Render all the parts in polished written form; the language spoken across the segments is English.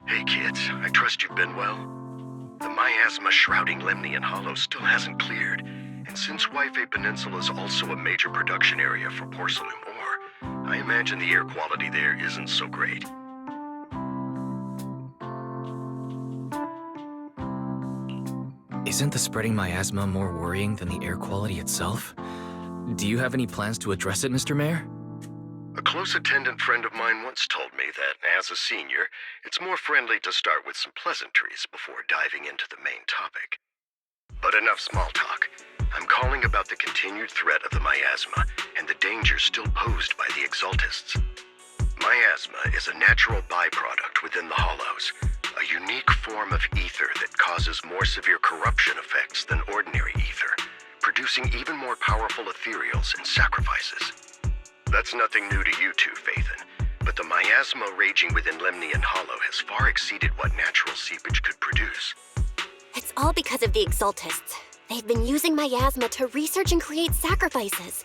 Hey kids, I trust you've been well. The miasma shrouding Lemnian Hollow still hasn't cleared, and since Wi-Fi Peninsula is also a major production area for porcelain ore, I imagine the air quality there isn't so great. Isn't the spreading miasma more worrying than the air quality itself? Do you have any plans to address it, Mr. Mayor? A close attendant friend of mine once told me that, as a senior, it's more friendly to start with some pleasantries before diving into the main topic. But enough small talk. I'm calling about the continued threat of the miasma and the danger still posed by the Exaltists. Miasma is a natural byproduct within the Hollows, a unique form of ether that causes more severe corruption effects than ordinary ether, producing even more powerful ethereals and sacrifices. That's nothing new to you two, Phaethon, but the miasma raging within Lemnian Hollow has far exceeded what natural seepage could produce. It's all because of the Exaltists. They've been using miasma to research and create sacrifices.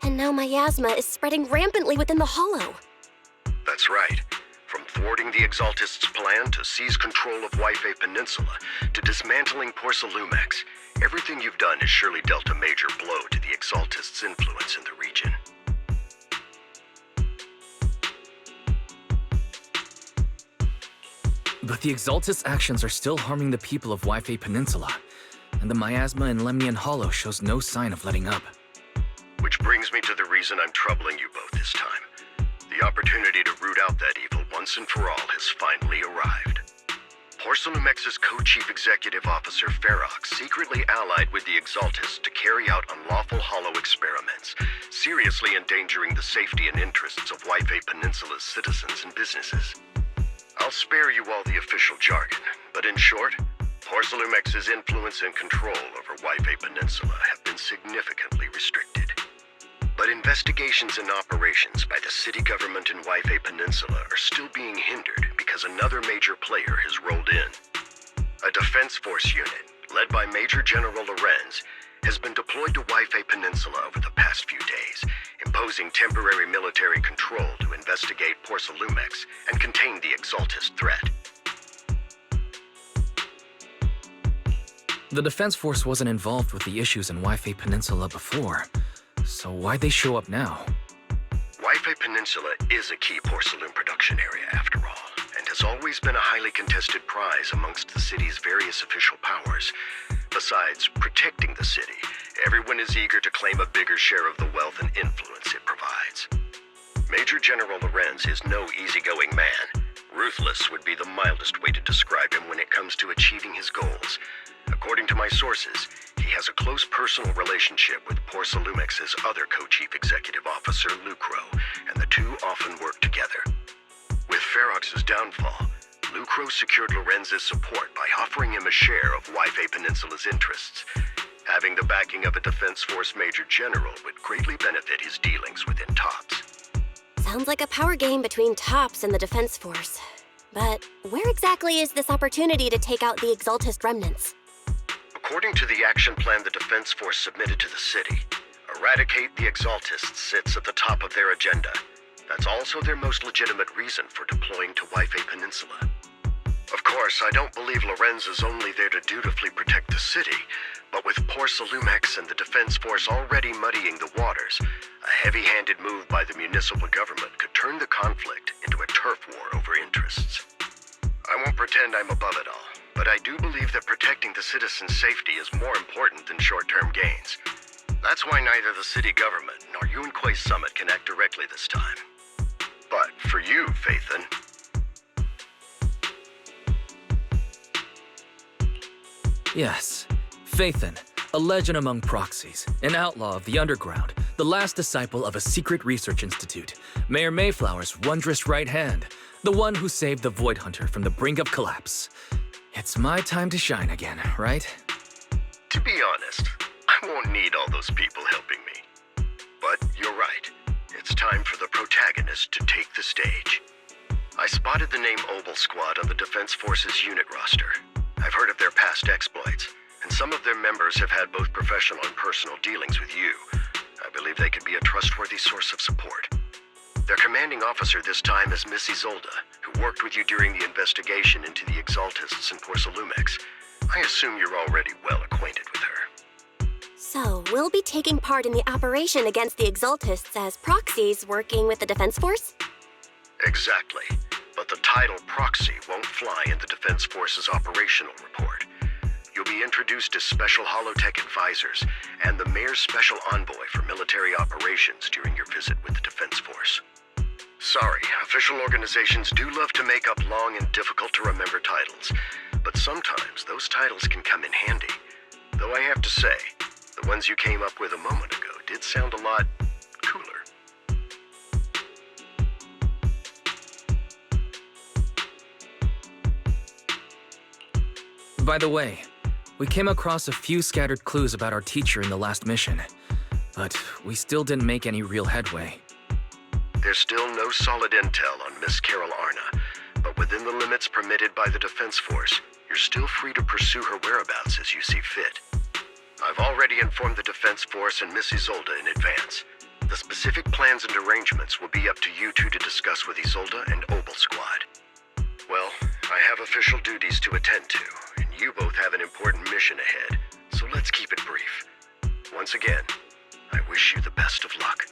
And now miasma is spreading rampantly within the Hollow. That's right. From thwarting the Exaltists' plan to seize control of Wi-Fi Peninsula to dismantling Porcelumex, everything you've done has surely dealt a major blow to the Exaltists' influence in the region. But the Exaltists' actions are still harming the people of Wi-Fi Peninsula, and the miasma in Lemnian Hollow shows no sign of letting up. Which brings me to the reason I'm troubling you both this time. The opportunity to root out that evil once and for all has finally arrived. Porcelumex's co-chief executive officer Ferox secretly allied with the Exaltists to carry out unlawful hollow experiments, seriously endangering the safety and interests of Wi-Fi Peninsula's citizens and businesses. I'll spare you all the official jargon, but in short, Porcelumex's influence and control over Wi-Fi Peninsula have been significantly restricted. But investigations and operations by the city government in Wi-Fi Peninsula are still being hindered because another major player has rolled in. A defense force unit, led by Major General Lorenz, has been deployed to Wi-Fi Peninsula over the past few days, imposing temporary military control to investigate Porcelumex and contain the Exaltist threat. The Defense Force wasn't involved with the issues in Wi-Fi Peninsula before, so why'd they show up now? Wi-Fi Peninsula is a key porcelain production area, after all, and has always been a highly contested prize amongst the city's various official powers. Besides protecting the city, everyone is eager to claim a bigger share of the wealth and influence it provides. Major General Lorenz is no easygoing man. Ruthless would be the mildest way to describe him when it comes to achieving his goals. According to my sources, he has a close personal relationship with Porcelumex's other co-chief executive officer, Lucro, and the two often work together. With Ferox's downfall, Lucro secured Lorenz's support by offering him a share of Wi-Fi Peninsula's interests. Having the backing of a Defense Force Major General would greatly benefit his dealings within TOPS. Sounds like a power game between TOPS and the Defense Force. But where exactly is this opportunity to take out the Exaltist remnants? According to the action plan the Defense Force submitted to the city, eradicate the Exaltists sits at the top of their agenda. That's also their most legitimate reason for deploying to Wi-Fi Peninsula. Of course, I don't believe Lorenz is only there to dutifully protect the city, but with Porcelumex and the Defense Force already muddying the waters, a heavy-handed move by the municipal government could turn the conflict into a turf war over interests. I won't pretend I'm above it all, but I do believe that protecting the citizens' safety is more important than short-term gains. That's why neither the city government nor Yunquay Summit can act directly this time. But for you, Phaethon... Yes, Phaethon, a legend among proxies, an outlaw of the underground, the last disciple of a secret research institute, Mayor Mayflower's wondrous right hand, the one who saved the Void Hunter from the brink of collapse. It's my time to shine again, right? To be honest, I won't need all those people helping me. But you're right. It's time for the protagonist to take the stage. I spotted the name Obel Squad on the Defense Force's unit roster. I've heard of their past exploits, and some of their members have had both professional and personal dealings with you. I believe they could be a trustworthy source of support. Their commanding officer this time is Miss Isolde, who worked with you during the investigation into the Exaltists and Porcelumex. I assume you're already well acquainted with her. So, we'll be taking part in the operation against the Exaltists as proxies working with the Defense Force? Exactly. But the title proxy won't fly in the Defense Force's operational report. You'll be introduced as Special Holotech Advisors and the Mayor's Special Envoy for Military Operations during your visit with the Defense Force. Sorry, official organizations do love to make up long and difficult-to-remember titles, but sometimes those titles can come in handy. Though I have to say, the ones you came up with a moment ago did sound a lot cooler. By the way, we came across a few scattered clues about our teacher in the last mission, but we still didn't make any real headway. There's still no solid intel on Miss Carol Arna, but within the limits permitted by the Defense Force, you're still free to pursue her whereabouts as you see fit. I've already informed the Defense Force and Miss Isolde in advance. The specific plans and arrangements will be up to you two to discuss with Isolde and Obel Squad. Well, I have official duties to attend to, and you both have an important mission ahead, so let's keep it brief. Once again, I wish you the best of luck.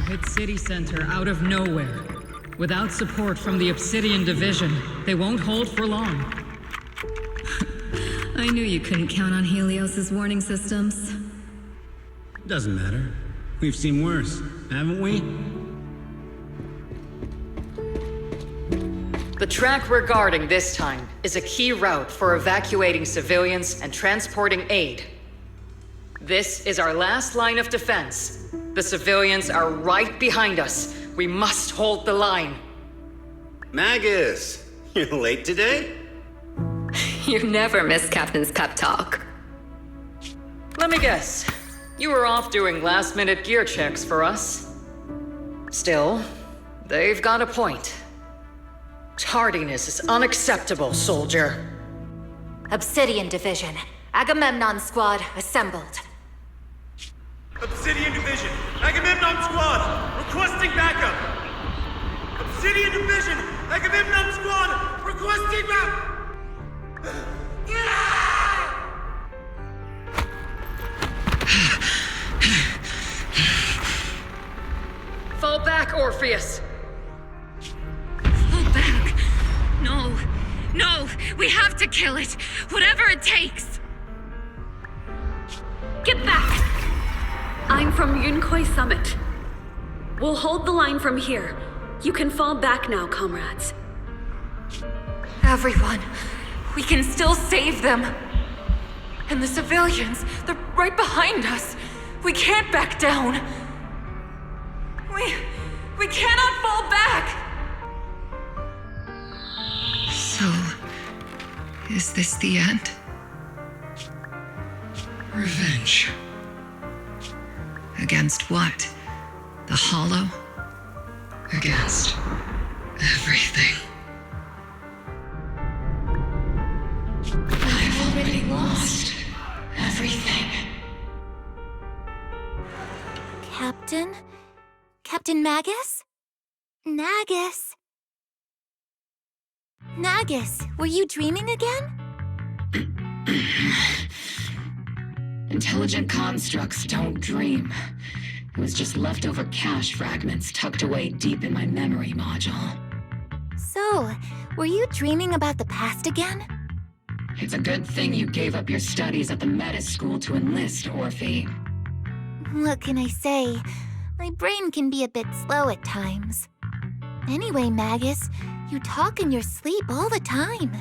Hit city center out of nowhere. Without support from the Obsidian Division, they won't hold for long. I knew you couldn't count on Helios's warning systems. Doesn't matter. We've seen worse, haven't we? The track we're guarding this time is a key route for evacuating civilians and transporting aid. This is our last line of defense. The civilians are right behind us. We must hold the line. Magus, you're late today? You never miss Captain's pep talk. Let me guess. You were off doing last-minute gear checks for us. Still, they've got a point. Tardiness is unacceptable, soldier. Obsidian Division. Agamemnon Squad assembled. Obsidian Division, Agamemnon Squad, requesting backup! Obsidian Division, Agamemnon Squad, requesting backup! Fall back, Orpheus! Fall back. No. No, we have to kill it. Whatever it takes. Get back! I'm from Yunkoi Summit. We'll hold the line from here. You can fall back now, comrades. Everyone, we can still save them. And the civilians, they're right behind us. We can't back down. We cannot fall back! So, is this the end? Revenge. Against what? The Hollow? Against everything. I've already lost everything. Captain? Captain Magus? Nagus? Nagus, were you dreaming again? Intelligent constructs don't dream. It was just leftover cache fragments tucked away deep in my memory module. So, were you dreaming about the past again? It's a good thing you gave up your studies at the Meta School to enlist, Orphe. What can I say? My brain can be a bit slow at times. Anyway, Magus, you talk in your sleep all the time.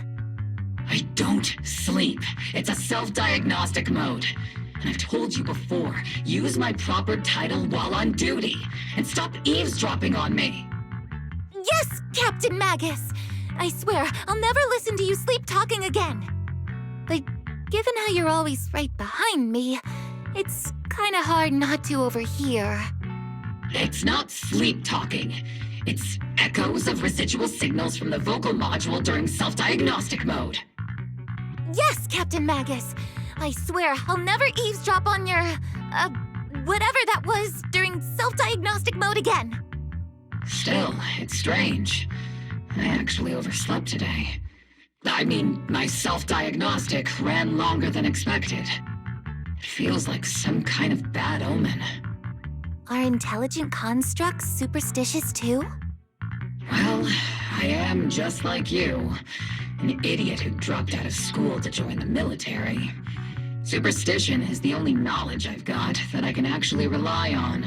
I don't sleep. It's a self-diagnostic mode. And I've told you before, use my proper title while on duty, and stop eavesdropping on me. Yes, Captain Magus! I swear, I'll never listen to you sleep-talking again. But given how you're always right behind me, it's kinda hard not to overhear. It's not sleep-talking. It's echoes of residual signals from the vocal module during self-diagnostic mode. Yes, Captain Magus! I swear, I'll never eavesdrop on your, whatever that was during self-diagnostic mode again. Still, it's strange. I actually overslept today. I mean, my self-diagnostic ran longer than expected. It feels like some kind of bad omen. Are intelligent constructs superstitious too? Well, I am just like you. An idiot who dropped out of school to join the military. Superstition is the only knowledge I've got that I can actually rely on.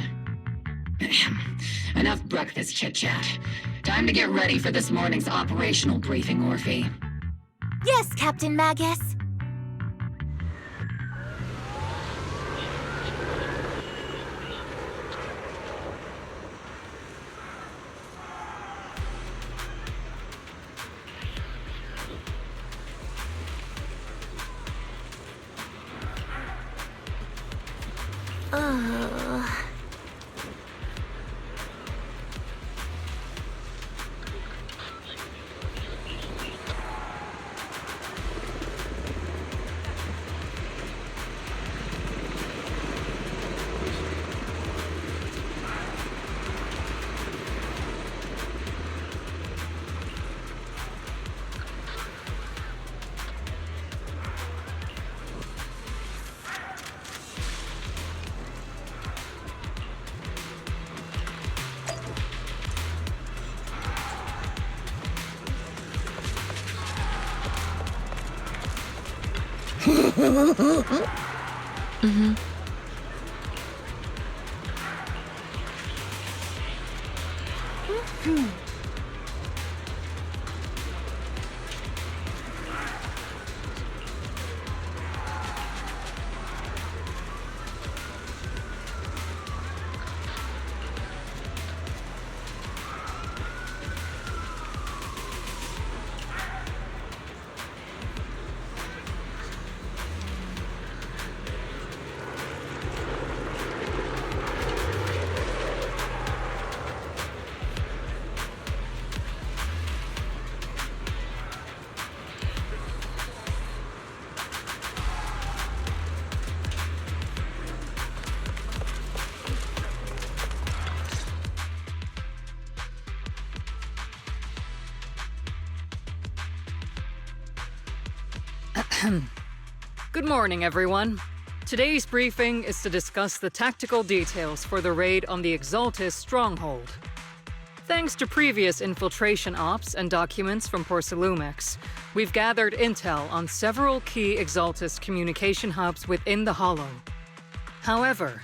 Enough breakfast chit-chat. Time to get ready for this morning's operational briefing, Orphe. Yes, Captain Magus. Good morning, everyone. Today's briefing is to discuss the tactical details for the raid on the Exaltus stronghold. Thanks to previous infiltration ops and documents from Porcelumex, we've gathered intel on several key Exaltus communication hubs within the Hollow. However,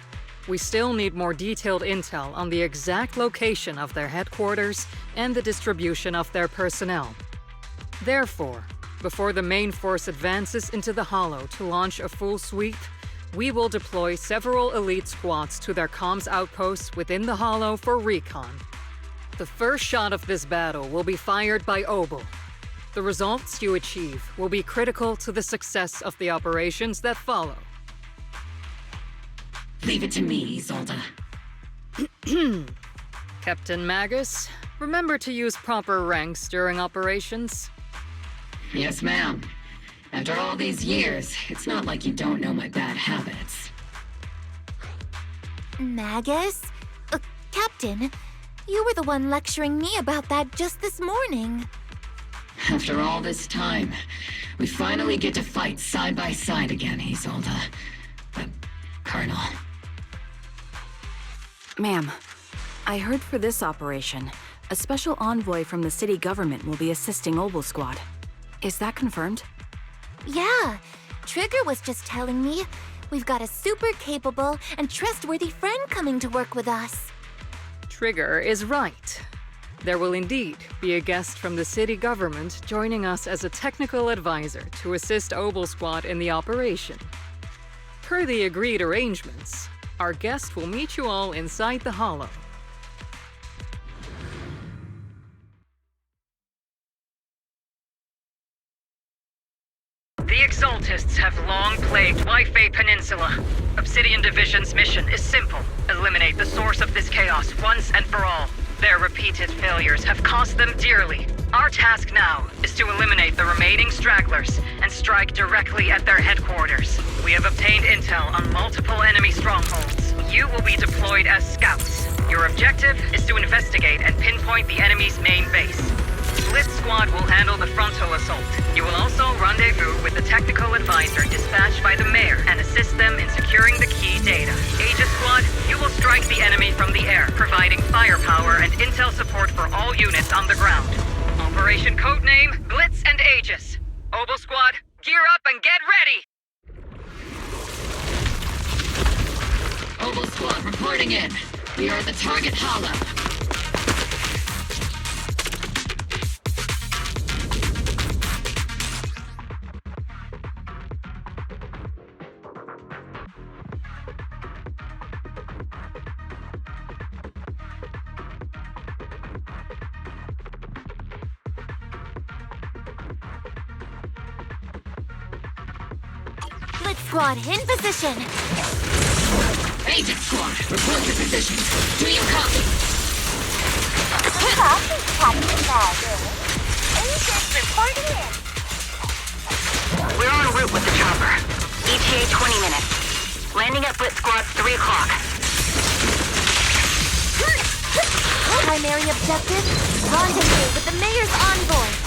we still need more detailed intel on the exact location of their headquarters and the distribution of their personnel. Therefore, before the main force advances into the Hollow to launch a full sweep, we will deploy several elite squads to their comms outposts within the Hollow for recon. The first shot of this battle will be fired by Obel. The results you achieve will be critical to the success of the operations that follow. Leave it to me, Isolde. Captain Magus, remember to use proper ranks during operations. Yes, ma'am. After all these years, it's not like you don't know my bad habits. Magus? Captain, you were the one lecturing me about that just this morning. After all this time, we finally get to fight side by side again, Isolde. Colonel. Ma'am, I heard for this operation, a special envoy from the city government will be assisting Obel Squad. Is that confirmed? Yeah, Trigger was just telling me we've got a super capable and trustworthy friend coming to work with us. Trigger is right. There will indeed be a guest from the city government joining us as a technical advisor to assist Obel Squad in the operation. Per the agreed arrangements, our guest will meet you all inside the Hollow. The Exaltists have long plagued Waifei Peninsula. Obsidian Division's mission is simple. Eliminate the source of this chaos once and for all. Their repeated failures have cost them dearly. Our task now is to eliminate the remaining stragglers and strike directly at their headquarters. We have obtained intel on multiple enemy strongholds. You will be deployed as scouts. Your objective is to investigate and pinpoint the enemy's main base. Split Squad will handle the frontal assault. You will also rendezvous with the technical advisor dispatched by the mayor and assist them in securing the key data. Aegis Squad, you will strike the enemy from the air, providing firepower and intel support for all units on the ground. Operation codename Blitz and Aegis. Obel Squad, gear up and get ready! Obel Squad reporting in. We are at the target hollow. Blitz Squad in position. Agent Squad, report your positions. Do you copy? Copy, Captain Magus. Agents reporting in. We're en route with the chopper. ETA 20 minutes. Landing at Blitz Squad's 3 o'clock. Primary objective, rendezvous with the mayor's envoy.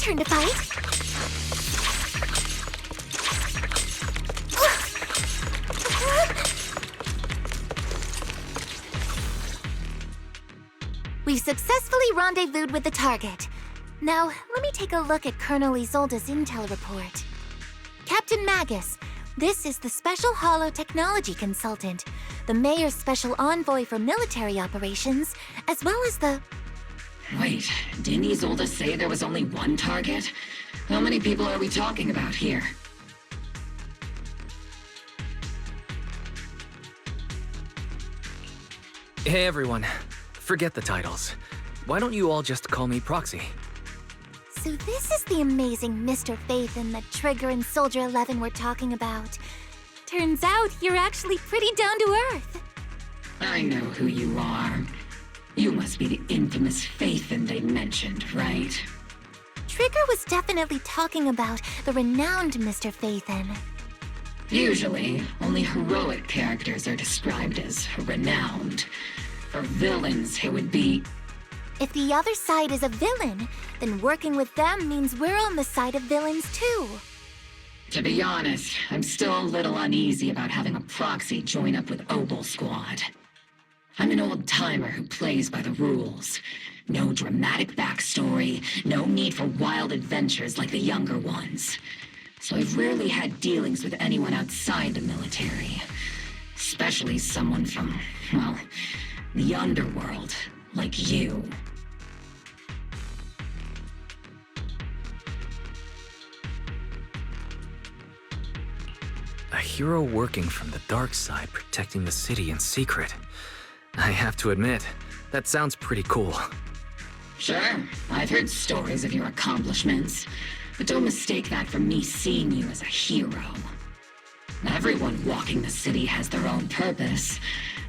turn to fight. We've successfully rendezvoused with the target. Now, let me take a look at Colonel Isolde's intel report. Captain Magus, this is the Special Holo Technology Consultant, the Mayor's Special Envoy for Military Operations, as well as the... Wait, didn't Isolde say there was only one target? How many people are we talking about here? Hey everyone, forget the titles. Why don't you all just call me Proxy? So this is the amazing Mr. Phaethon that Trigger and Soldier 11 were talking about. Turns out you're actually pretty down to earth. I know who you are. You must be the infamous Phaethon they mentioned, right? Trigger was definitely talking about the renowned Mr. Phaethon. Usually, only heroic characters are described as renowned. For villains, it would be... If the other side is a villain, then working with them means we're on the side of villains too. To be honest, I'm still a little uneasy about having a proxy join up with Obel Squad. I'm an old-timer who plays by the rules. No dramatic backstory, no need for wild adventures like the younger ones. So I've rarely had dealings with anyone outside the military. Especially someone from, well, the underworld, like you. A hero working from the dark side, protecting the city in secret. I have to admit, that sounds pretty cool. Sure, I've heard stories of your accomplishments, but don't mistake that for me seeing you as a hero. Everyone walking the city has their own purpose,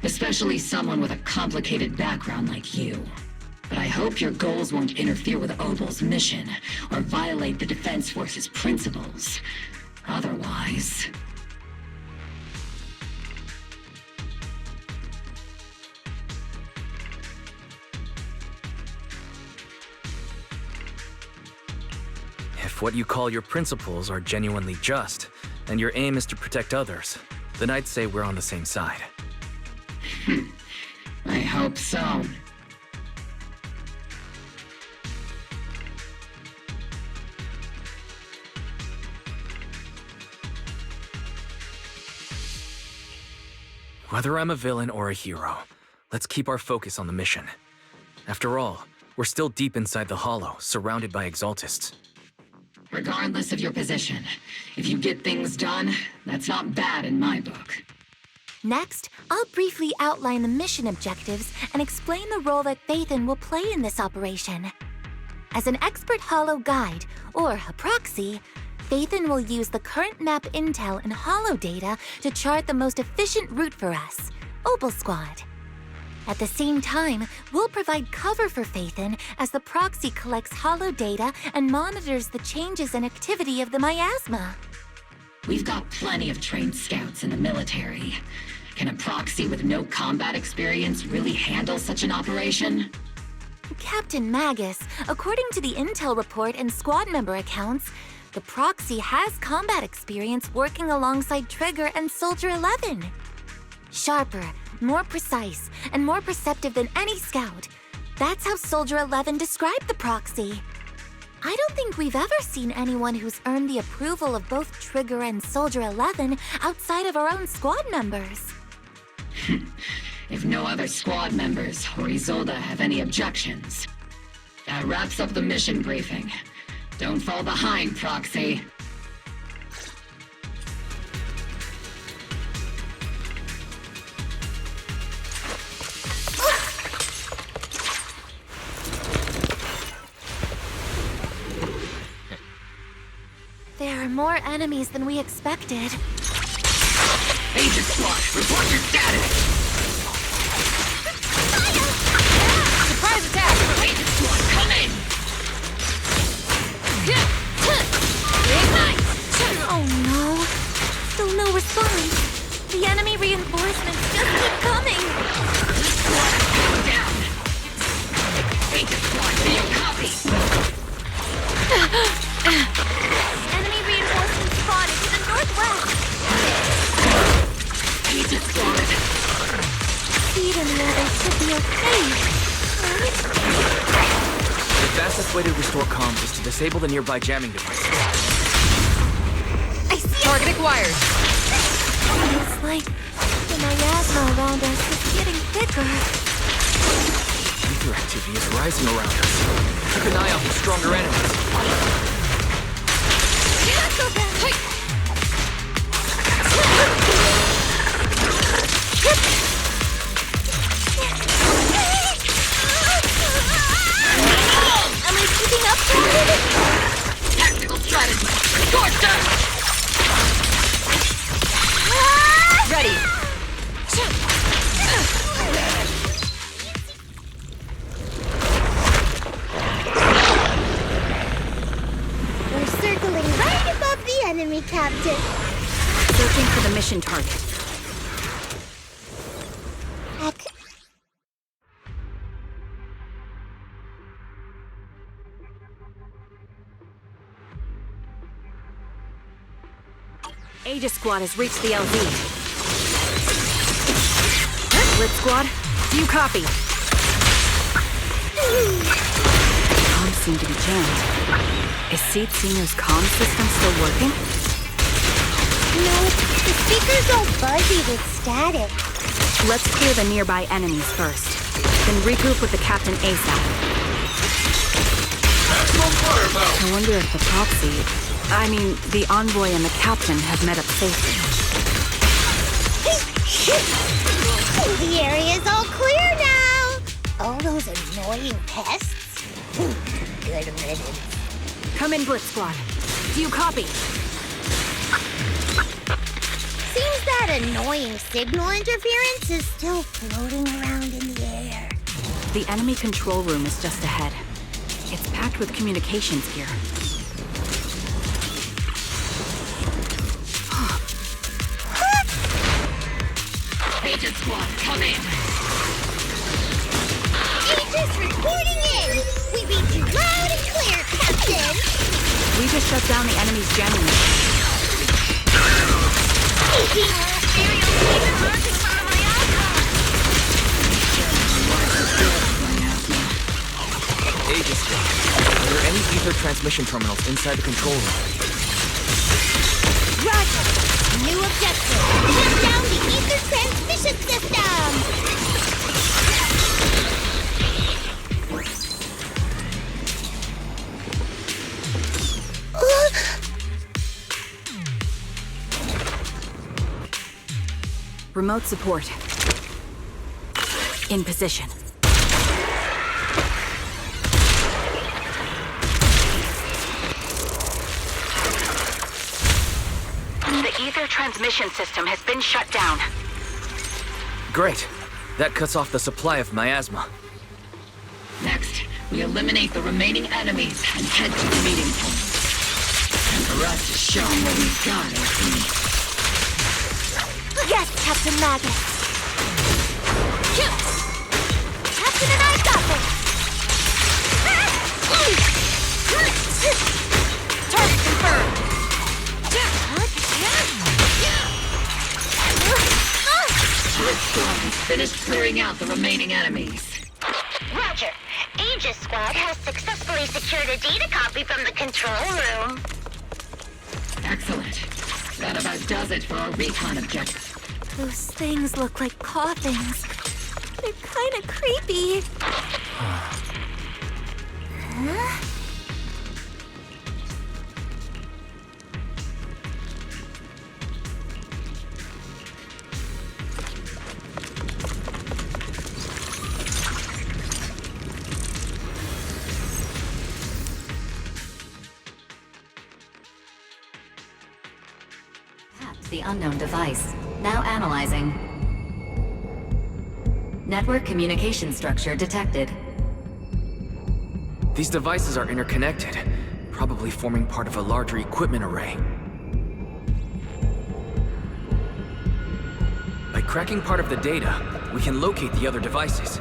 especially someone with a complicated background like you. But I hope your goals won't interfere with Obel's mission, or violate the Defense Force's principles. Otherwise... If what you call your principles are genuinely just, and your aim is to protect others, then I'd say we're on the same side. I hope so. Whether I'm a villain or a hero, let's keep our focus on the mission. After all, we're still deep inside the Hollow, surrounded by Exaltists. Regardless of your position, if you get things done, that's not bad in my book. Next, I'll briefly outline the mission objectives and explain the role that Phaethon will play in this operation. As an expert Hollow guide, or a proxy, Phaethon will use the current map intel and Hollow data to chart the most efficient route for us, Obel Squad. At the same time, we'll provide cover for Phaethon as the proxy collects Hollow data and monitors the changes and activity of the miasma. We've got plenty of trained scouts in the military. Can a proxy with no combat experience really handle such an operation? Captain Magus, according to the intel report and squad member accounts, the proxy has combat experience working alongside Trigger and Soldier 11. Sharper, more precise, and more perceptive than any scout. That's how Soldier 11 described the proxy. I don't think we've ever seen anyone who's earned the approval of both Trigger and Soldier 11 outside of our own squad members. If no other squad members or Isolde have any objections. That wraps up the mission briefing. Don't fall behind, Proxy. There are more enemies than we expected. Agent Squad, report your status! Surprise attack! Agent Squad, come in! Ignite! Oh no! Still no response. The enemy reinforcements just keep coming. Squad, calm down! Agent Squad, do you copy? Enemy reinforcements spotted to the northwest. Agent Squad. See them where they should be okay. The fastest way to restore comms is to disable the nearby jamming devices. I see Target acquired. It's like the miasma around us is getting thicker. Ether activity is rising around us. Keep an eye out for stronger enemies. Cancel them! Am I keeping up, Captain? Tactical strategy. Scorched earth. Ready. We're circling right above the enemy, Captain. Searching for the mission target. Heck. Aegis Squad has reached the LZ. Blitz Squad, do you copy? Comms seem to be jammed. Is Seed Senior's comm system still working? No, the speaker's all buzzy with static. Let's clear the nearby enemies first, then regroup with the Captain ASAP. I wonder if the the envoy and the Captain have met up safely. The area's all clear now. All those annoying pests? Good riddance. Come in, Blitz Squad. Do you copy? Seems that annoying signal interference is still floating around in the air. The enemy control room is just ahead. It's packed with communications gear. Agent Squad, come in. Agents reporting in. We read you loud and clear, Captain. We just shut down the enemy's jamming. Aegis Squad, are there any ether transmission terminals inside the control room? Roger. New objective. Shut down the ether transmission system. Remote support. In position. The ether transmission system has been shut down. Great. That cuts off the supply of miasma. Next, we eliminate the remaining enemies and head to the meeting point. And for us to show them what we've got, I think. Yes, Captain Magus. Captain and I got this. Target confirmed. Blitz Squad has finished clearing out the remaining enemies. Roger. Aegis Squad has successfully secured a data copy from the control room. Excellent. That about does it for our recon objective. Those things look like coffins. They're kind of creepy. Huh? The unknown device. Now analyzing. Network communication structure detected. These devices are interconnected, probably forming part of a larger equipment array. By cracking part of the data, we can locate the other devices.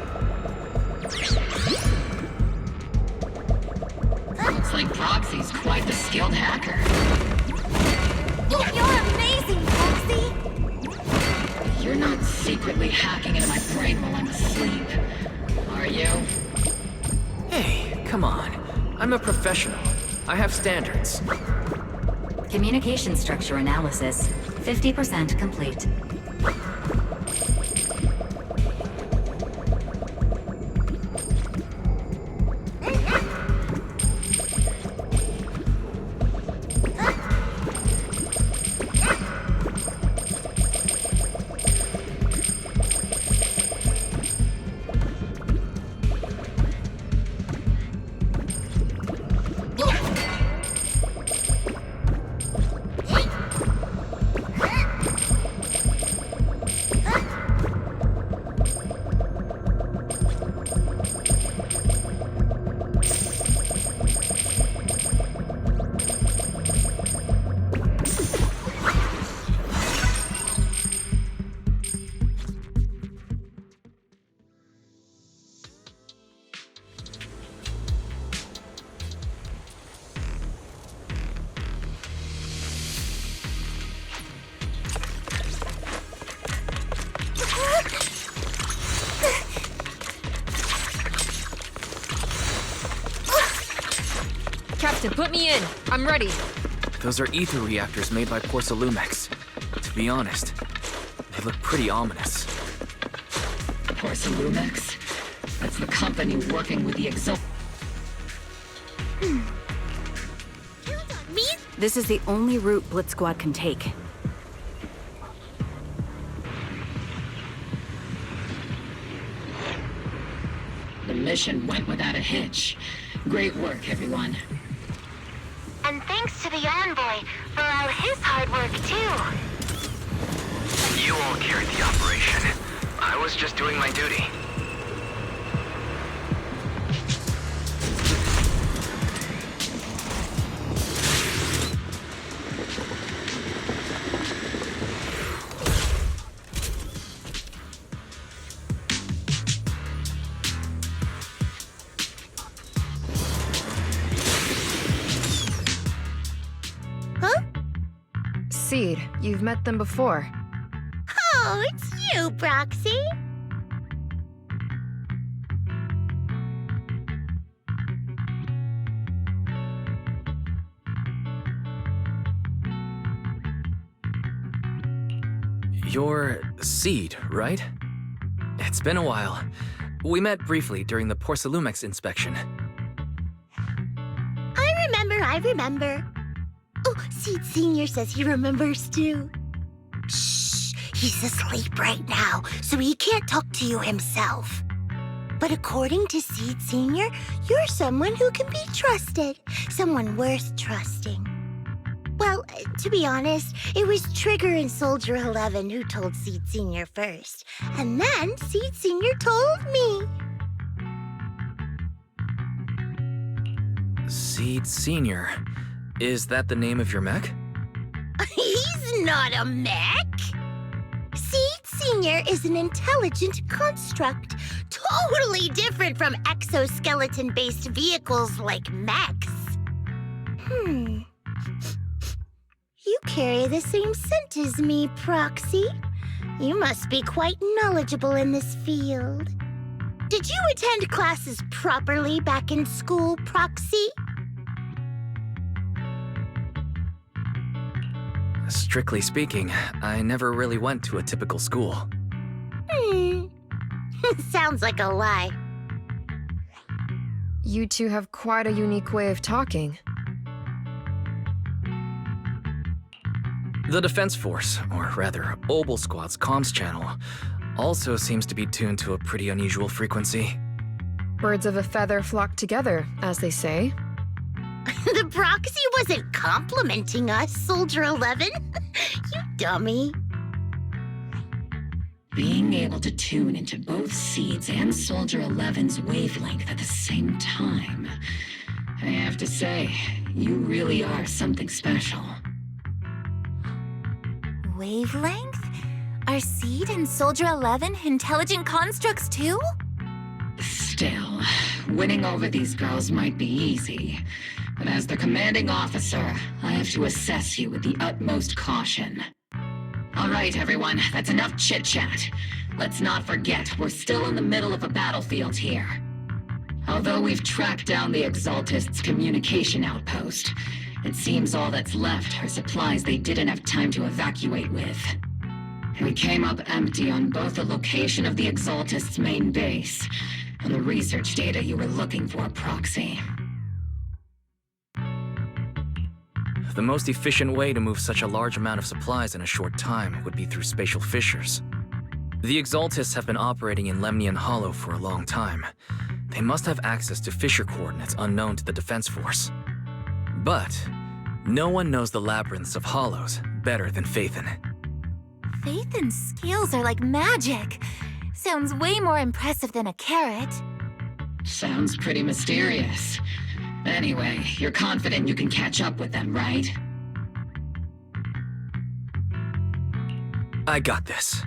Looks like Proxy's quite the skilled hacker. You're amazing, Proxy! You're not secretly hacking into my brain while I'm asleep, are you? Hey, come on. I'm a professional. I have standards. Communication structure analysis, 50% complete. Captain, put me in. I'm ready. Those are ether reactors made by Porcelumex. To be honest, they look pretty ominous. Porcelumex? That's the company working with the This is the only route Blitz Squad can take. The mission went without a hitch. Great work, everyone. And thanks to the envoy for all his hard work, too. You all carried the operation. I was just doing my duty. Seed, you've met them before. Oh, it's you, Proxy. You're Seed, right? It's been a while. We met briefly during the Porcelumex inspection. I remember. Oh, Seed Sr. says he remembers too. Shh, he's asleep right now, so he can't talk to you himself. But according to Seed Sr., you're someone who can be trusted, someone worth trusting. Well, to be honest, it was Trigger and Soldier 11 who told Seed Sr. first, and then Seed Sr. told me. Seed Sr. Is that the name of your mech? He's not a mech. Seed Sr. is an intelligent construct, totally different from exoskeleton-based vehicles like mechs. You carry the same scent as me, Proxy. You must be quite knowledgeable in this field. Did you attend classes properly back in school, Proxy? Strictly speaking, I never really went to a typical school. Sounds like a lie. You two have quite a unique way of talking. The Defense Force, or rather, Obel Squad's comms channel, also seems to be tuned to a pretty unusual frequency. Birds of a feather flock together, as they say. The Proxy wasn't complimenting us, Soldier 11. You dummy. Being able to tune into both Seed's and Soldier 11's wavelength at the same time. I have to say, you really are something special. Wavelength? Are Seed and Soldier 11 intelligent constructs too? Still, winning over these girls might be easy. And as the commanding officer, I have to assess you with the utmost caution. All right, everyone, that's enough chit-chat. Let's not forget, we're still in the middle of a battlefield here. Although we've tracked down the Exaltists' communication outpost, it seems all that's left are supplies they didn't have time to evacuate with. We came up empty on both the location of the Exaltists' main base and the research data you were looking for, Proxy. The most efficient way to move such a large amount of supplies in a short time would be through spatial fissures. The Exaltists have been operating in Lemnian Hollow for a long time. They must have access to fissure coordinates unknown to the Defense Force. But no one knows the labyrinths of hollows better than Phaethon. Phaethon's skills are like magic. Sounds way more impressive than a carrot. Sounds pretty mysterious. Anyway, you're confident you can catch up with them, right? I got this.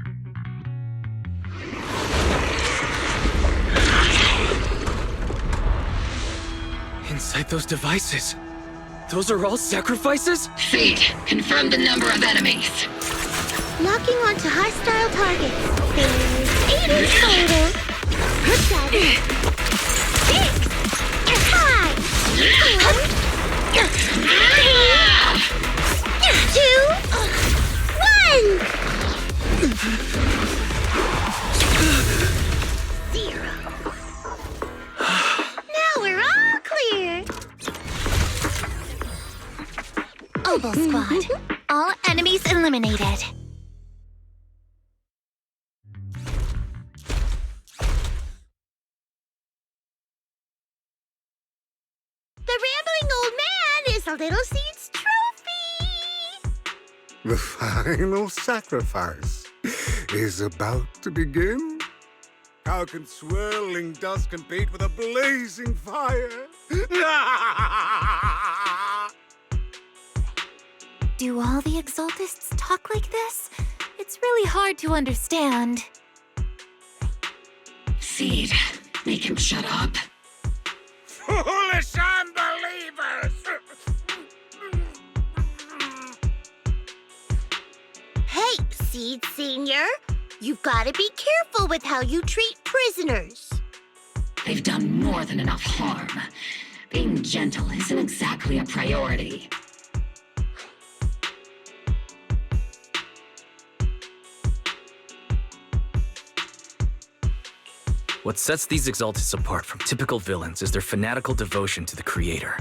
Inside those devices, those are all sacrifices? Feet, confirm the number of enemies. Locking onto hostile targets. There's 8 in total. 7, 6, 5, 4, 3, 2, 1. 0. Now we're all clear. Oboe Squad. All enemies eliminated. The rambling old man is a Little Seed's trophy. The final sacrifice is about to begin. How can swirling dust compete with a blazing fire? Do all the Exaltists talk like this? It's really hard to understand. Seed, make him shut up. Foolish unbelievers! Hey, Seed Senior. You've got to be careful with how you treat prisoners. They've done more than enough harm. Being gentle isn't exactly a priority. What sets these Exaltists apart from typical villains is their fanatical devotion to the Creator,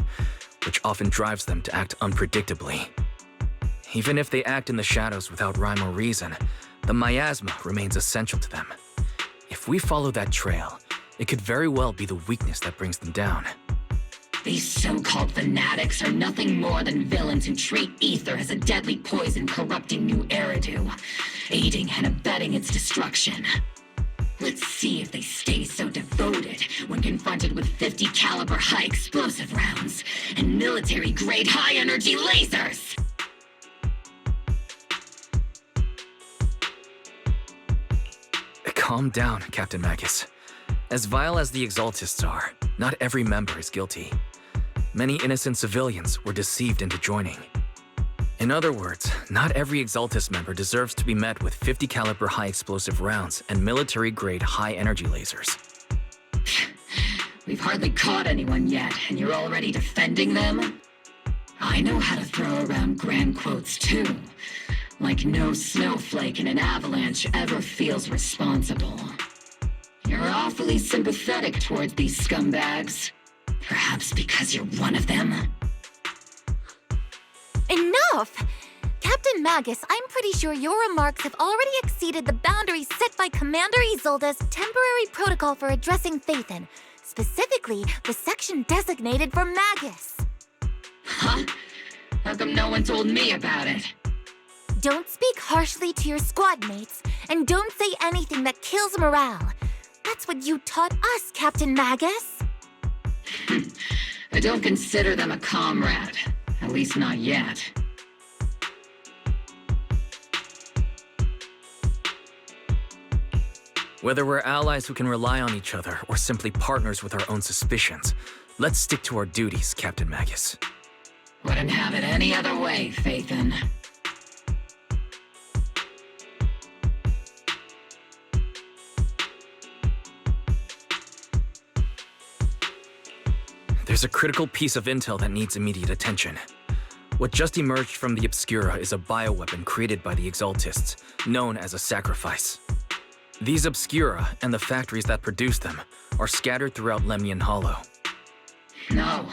which often drives them to act unpredictably. Even if they act in the shadows without rhyme or reason, the miasma remains essential to them. If we follow that trail, it could very well be the weakness that brings them down. These so-called fanatics are nothing more than villains who treat ether as a deadly poison corrupting new Eridu, aiding and abetting its destruction. Let's see if they stay so devoted when confronted with 50 caliber high explosive rounds and military-grade high-energy lasers! Calm down, Captain Magus. As vile as the Exaltists are, not every member is guilty. Many innocent civilians were deceived into joining. In other words, not every Exaltist member deserves to be met with 50 caliber high explosive rounds and military-grade high-energy lasers. We've hardly caught anyone yet, and you're already defending them? I know how to throw around grand quotes too. Like no snowflake in an avalanche ever feels responsible. You're awfully sympathetic towards these scumbags. Perhaps because you're one of them? Enough! Captain Magus, I'm pretty sure your remarks have already exceeded the boundaries set by Commander Isolde's temporary protocol for addressing Phaethon, specifically the section designated for Magus. Huh? How come no one told me about it? Don't speak harshly to your squad mates, and don't say anything that kills morale. That's what you taught us, Captain Magus. I don't consider them a comrade. At least not yet. Whether we're allies who can rely on each other or simply partners with our own suspicions, Let's stick to our duties, Captain Magus. Wouldn't have it any other way, Phaethon. There's a critical piece of intel that needs immediate attention. What just emerged from the Obscura is a bioweapon created by the Exaltists, known as a sacrifice. These Obscura, and the factories that produce them, are scattered throughout Lemnian Hollow. No,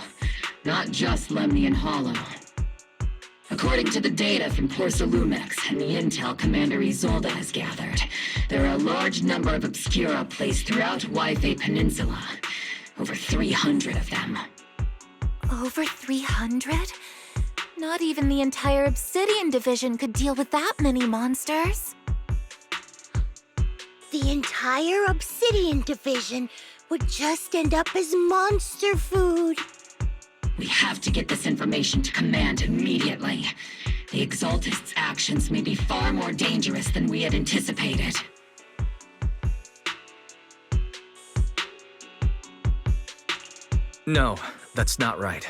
not just Lemnian Hollow. According to the data from Porsalumex and the intel Commander Isolde has gathered, there are a large number of Obscura placed throughout Waifei Peninsula. Over 300 of them. Over 300? Not even the entire Obsidian division could deal with that many monsters. The entire Obsidian division would just end up as monster food. We have to get this information to Command immediately. The Exaltists' actions may be far more dangerous than we had anticipated. No, that's not right.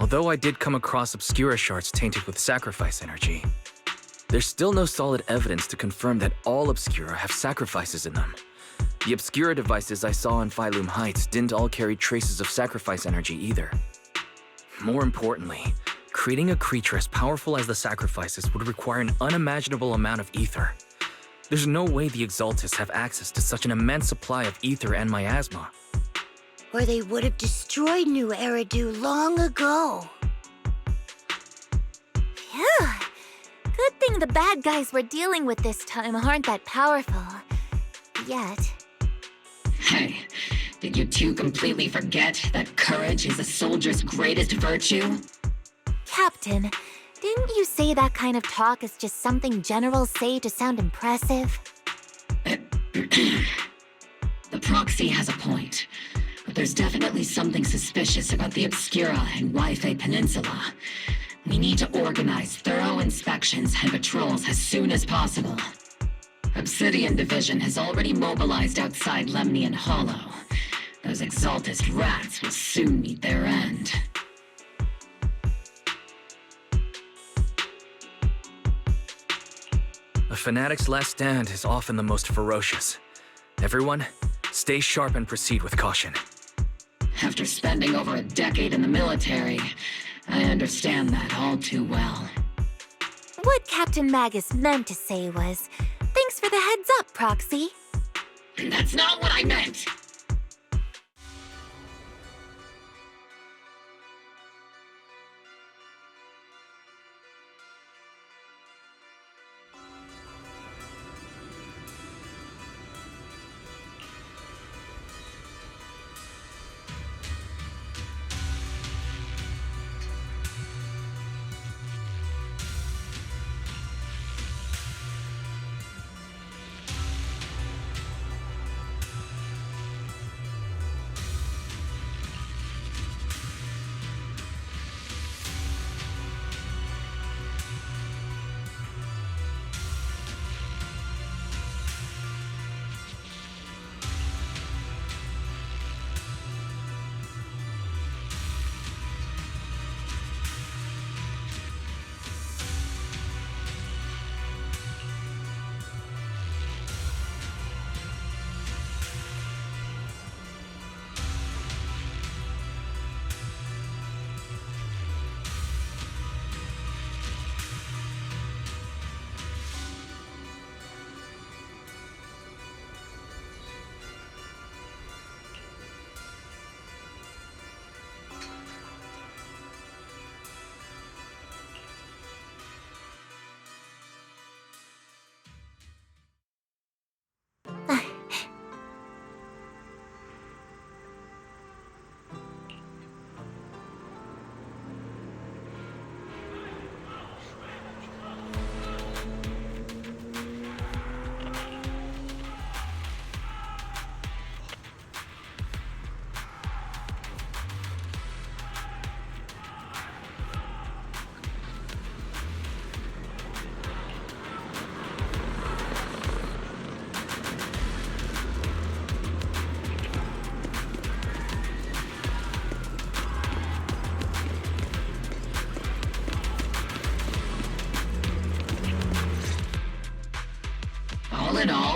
Although I did come across Obscura shards tainted with sacrifice energy, there's still no solid evidence to confirm that all Obscura have sacrifices in them. The Obscura devices I saw on Phylum Heights didn't all carry traces of sacrifice energy either. More importantly, creating a creature as powerful as the sacrifices would require an unimaginable amount of ether. There's no way the Exaltists have access to such an immense supply of ether and miasma. Or they would have destroyed New Eridu long ago. Phew. Good thing the bad guys we're dealing with this time aren't that powerful. Yet. Hey, did you two completely forget that courage is a soldier's greatest virtue? Captain, didn't you say that kind of talk is just something generals say to sound impressive? The proxy has a point. But there's definitely something suspicious about the Obscura and Waifei Peninsula. We need to organize thorough inspections and patrols as soon as possible. Obsidian Division has already mobilized outside Lemnian Hollow. Those Exaltist rats will soon meet their end. A fanatic's last stand is often the most ferocious. Everyone, stay sharp and proceed with caution. After spending over a decade in the military, I understand that all too well. What Captain Magus meant to say was, thanks for the heads up, Proxy. That's not what I meant!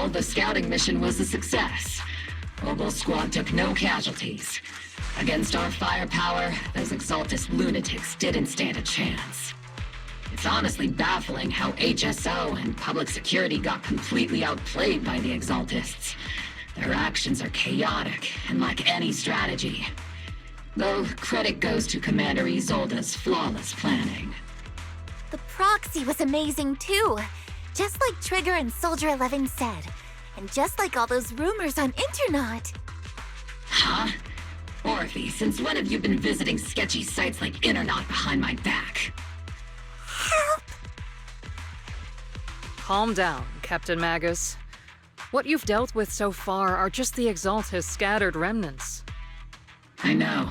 all, the scouting mission was a success. Obel Squad took no casualties. Against our firepower, those Exaltus lunatics didn't stand a chance. It's honestly baffling how HSO and public security got completely outplayed by the Exaltists. Their actions are chaotic and lack any strategy. Though credit goes to Commander Isolde's flawless planning. The proxy was amazing too. Just like Trigger and Soldier 11 said. And just like all those rumors on Internet. Huh? Orphe, since when have you been visiting sketchy sites like Internet behind my back? Help! Calm down, Captain Magus. What you've dealt with so far are just the Exaltus scattered remnants. I know.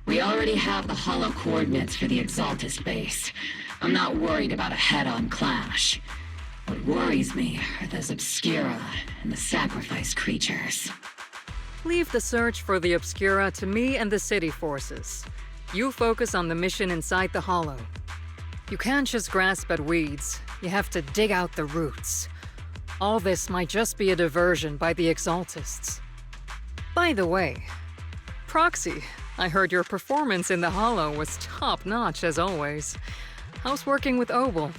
We already have the hollow coordinates for the Exaltus base. I'm not worried about a head-on clash. What worries me are those Obscura and the sacrifice creatures. Leave the search for the Obscura to me and the city forces. You focus on the mission inside the Hollow. You can't just grasp at weeds. You have to dig out the roots. All this might just be a diversion by the Exaltists. By the way, Proxy, I heard your performance in the Hollow was top-notch as always. How's working with Obel?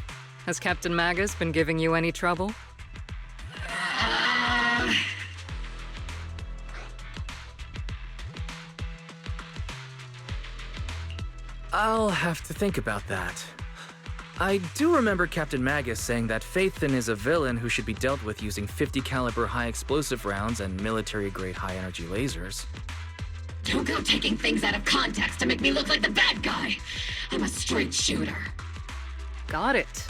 Has Captain Magus been giving you any trouble? I'll have to think about that. I do remember Captain Magus saying that Phaethon is a villain who should be dealt with using 50 caliber high explosive rounds and military-grade high-energy lasers. Don't go taking things out of context to make me look like the bad guy. I'm a straight shooter. Got it.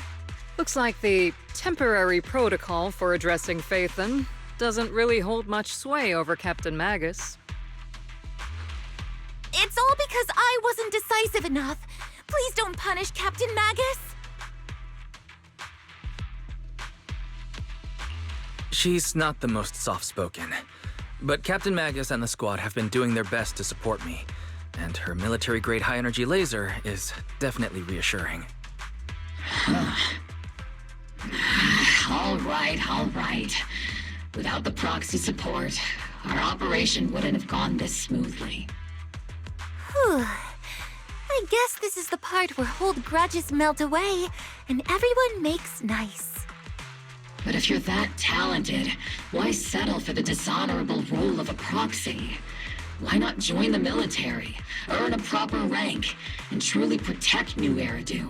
Looks like the temporary protocol for addressing Phaethon doesn't really hold much sway over Captain Magus. It's all because I wasn't decisive enough. Please don't punish Captain Magus. She's not the most soft-spoken, but Captain Magus and the squad have been doing their best to support me, and her military-grade high-energy laser is definitely reassuring. All right. Without the proxy support, our operation wouldn't have gone this smoothly. Whew. I guess this is the part where old grudges melt away and everyone makes nice. But if you're that talented, why settle for the dishonorable role of a proxy? Why not join the military, earn a proper rank, and truly protect New Eridu?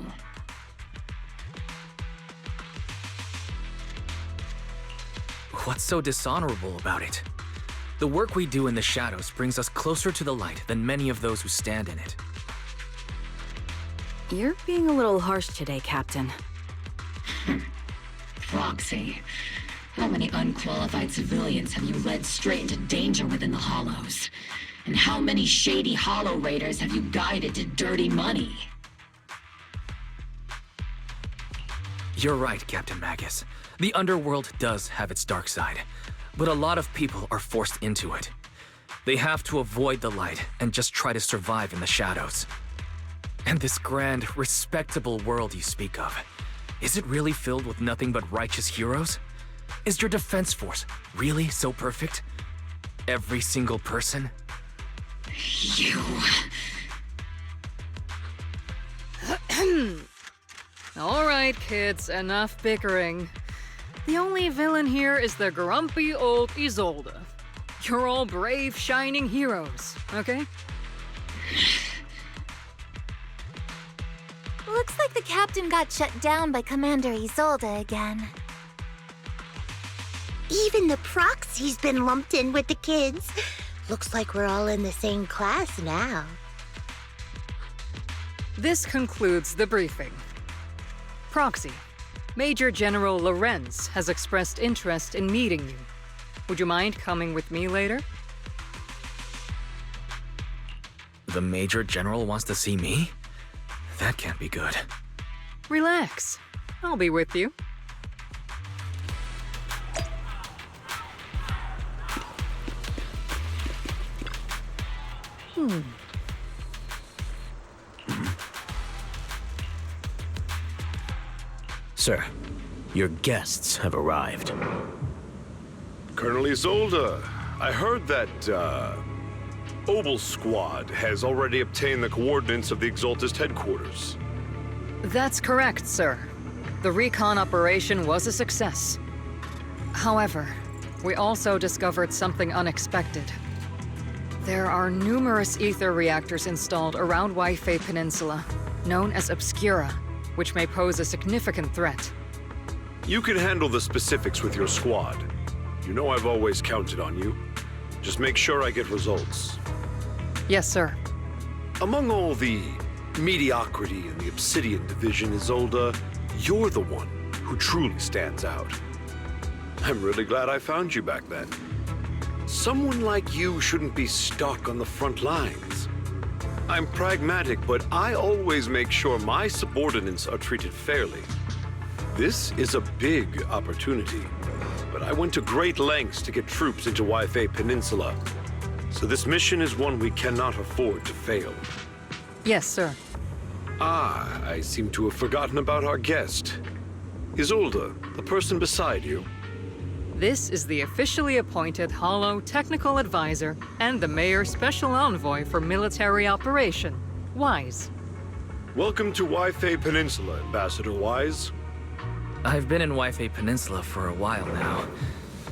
What's so dishonorable about it? The work we do in the shadows brings us closer to the light than many of those who stand in it. You're being a little harsh today, Captain. Proxy. How many unqualified civilians have you led straight into danger within the Hollows? And how many shady Hollow Raiders have you guided to dirty money? You're right, Captain Magus. The underworld does have its dark side, but a lot of people are forced into it. They have to avoid the light and just try to survive in the shadows. And this grand, respectable world you speak of, is it really filled with nothing but righteous heroes? Is your defense force really so perfect? Every single person? You... All right, kids, enough bickering. The only villain here is the grumpy old Isolde. You're all brave, shining heroes, okay? Looks like the captain got shut down by Commander Isolde again. Even the proxy's been lumped in with the kids. Looks like we're all in the same class now. This concludes the briefing. Proxy, Major General Lorenz has expressed interest in meeting you. Would you mind coming with me later? The Major General wants to see me? That can't be good. Relax. I'll be with you. Sir, your guests have arrived. Colonel Isolde, I heard that, Obel Squad has already obtained the coordinates of the Exaltist headquarters. That's correct, sir. The recon operation was a success. However, we also discovered something unexpected. There are numerous ether reactors installed around Wi-Fi Peninsula, known as Obscura, which may pose a significant threat. You can handle the specifics with your squad. You know I've always counted on you. Just make sure I get results. Yes, sir. Among all the mediocrity in the Obsidian Division, Isolde, you're the one who truly stands out. I'm really glad I found you back then. Someone like you shouldn't be stuck on the front lines. I'm pragmatic, but I always make sure my subordinates are treated fairly. This is a big opportunity, but I went to great lengths to get troops into Wi-Fi Peninsula. So this mission is one we cannot afford to fail. Yes, sir. Ah, I seem to have forgotten about our guest. Isolde, the person beside you. This is the officially appointed Hollow Technical Advisor and the Mayor's Special Envoy for Military Operation, Wise. Welcome to Wi-Fi Peninsula, Ambassador Wise. I've been in Wi-Fi Peninsula for a while now.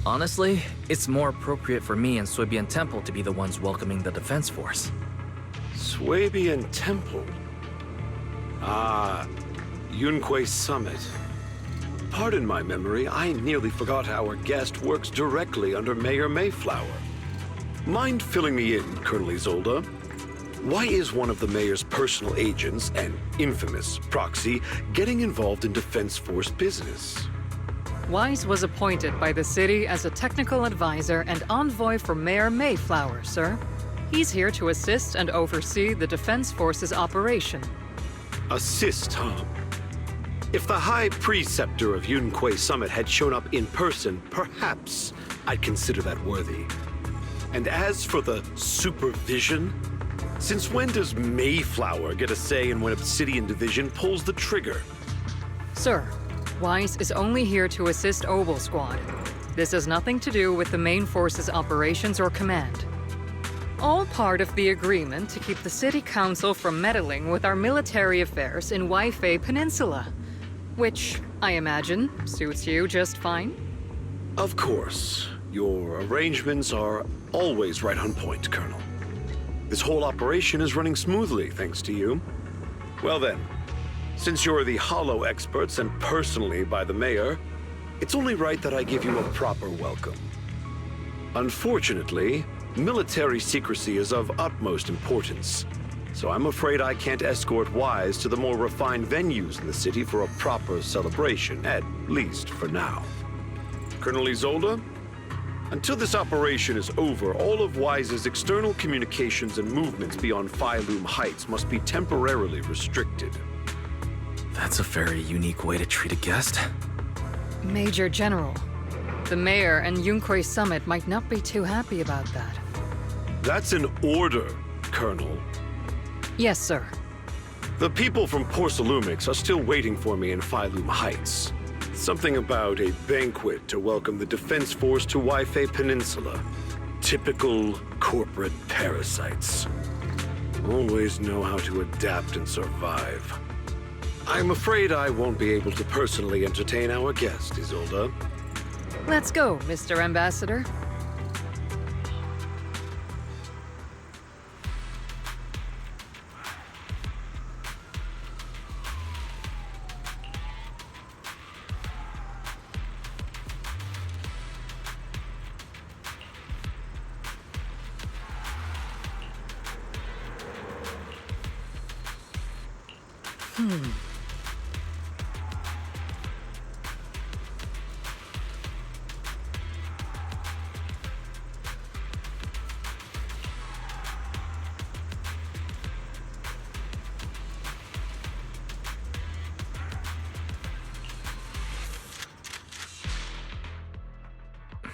Honestly, it's more appropriate for me and Swabian Temple to be the ones welcoming the Defense Force. Swabian Temple? Ah, Yunque Summit. Pardon my memory, I nearly forgot our guest works directly under Mayor Mayflower. Mind filling me in, Colonel Isolde? Why is one of the mayor's personal agents, an infamous proxy, getting involved in Defense Force business? Wise was appointed by the city as a technical advisor and envoy for Mayor Mayflower, sir. He's here to assist and oversee the Defense Force's operation. Assist, huh? If the High Preceptor of Yunque Summit had shown up in person, perhaps I'd consider that worthy. And as for the supervision, since when does Mayflower get a say in when Obsidian Division pulls the trigger? Sir, Wise is only here to assist Obel Squad. This has nothing to do with the main force's operations or command. All part of the agreement to keep the City Council from meddling with our military affairs in Wi-Fi Peninsula. Which, I imagine, suits you just fine? Of course. Your arrangements are always right on point, Colonel. This whole operation is running smoothly, thanks to you. Well then, since you're the Hollow experts and personally by the Mayor, it's only right that I give you a proper welcome. Unfortunately, military secrecy is of utmost importance. So I'm afraid I can't escort Wise to the more refined venues in the city for a proper celebration, at least for now. Colonel Isolde, until this operation is over, all of Wise's external communications and movements beyond Phylum Heights must be temporarily restricted. That's a very unique way to treat a guest. Major General, the Mayor and Yunque Summit might not be too happy about that. That's an order, Colonel. Yes, sir. The people from Porcelumix are still waiting for me in Phylum Heights. Something about a banquet to welcome the Defense Force to Wi-Fi Peninsula. Typical corporate parasites. Always know how to adapt and survive. I'm afraid I won't be able to personally entertain our guest, Isolde. Let's go, Mr. Ambassador.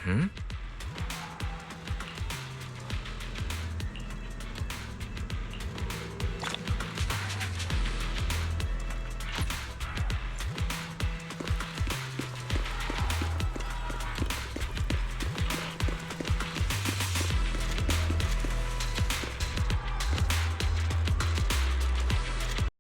Hmm?